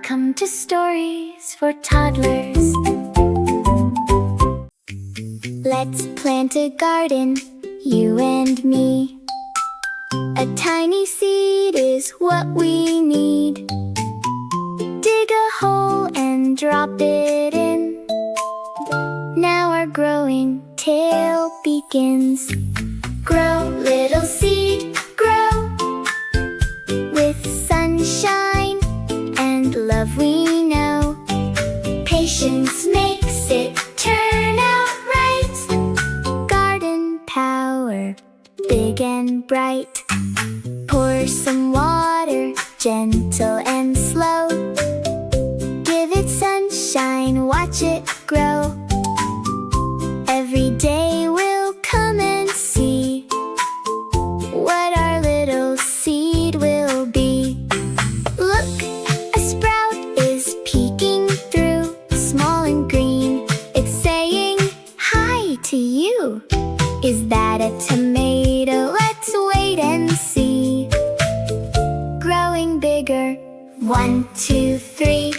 Welcome to Stories for Toddlers. Let's plant a garden, you and me. A tiny seed is what we need. Dig a hole and drop it in. Now our growing tale begins. Grow, little seed, grow. With sunshine and love we know. Patience makes it turn out right. Garden power, big and bright. Pour some water, gentle and slow. Give it sunshine, watch it grow. Every day we'll come and see what our little seed will be. Look, a sprout is peeking through, small and green. It's saying hi to you. Is that a tomato? Let's wait and see. Growing bigger, 1, 2, 3.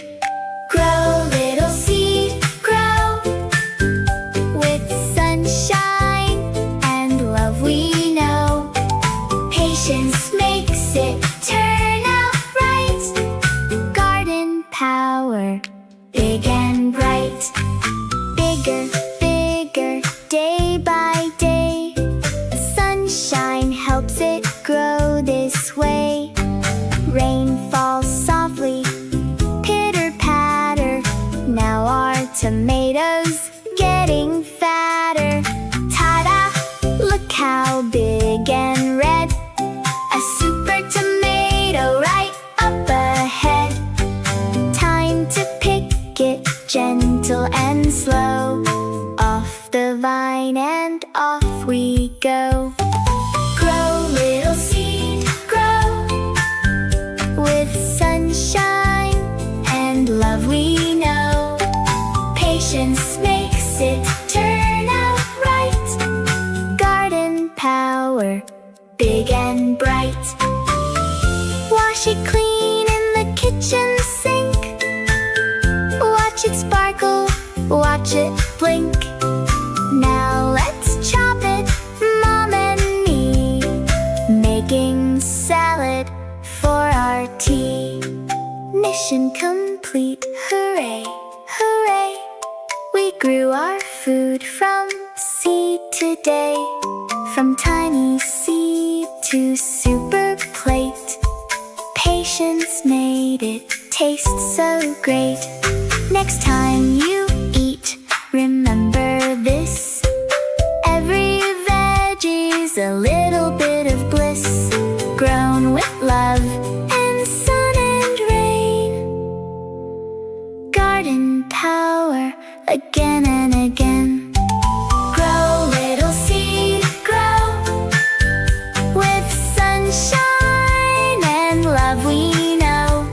Grow, little seed, grow. With sunshine and love we know. Patience makes it turn out right. Garden power, big and bright. Bigger, bigger, day by day. Sunshine helps it grow this way. Rain falls softly, pitter-patter. Now our tomatoes getting fatter. Ta-da! Look how big and red. A super tomato right up ahead. Time to pick it, gentle and slow. Off the vine and off we go. Grow, little seed, grow. With sunshine and love we know. Patience makes it turn out right. Garden power, big and bright. Wash it clean in the kitchen sink. Watch it sparkle, watch it blink. Now let's chop it, Mom and me. Making salad for our tea. Mission complete, hooray, hooray. We grew our food from seed today. From tiny seed to super plate. Patience made it taste so great. Next time you eat, remember this. Every veggie's a little bit of bliss. Grown with love and sun and rain. Garden power, again and again. Grow, little seed, grow. With sunshine and love we know.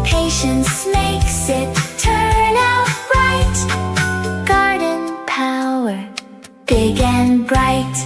Patience makes it turn out right. Garden power, big and bright.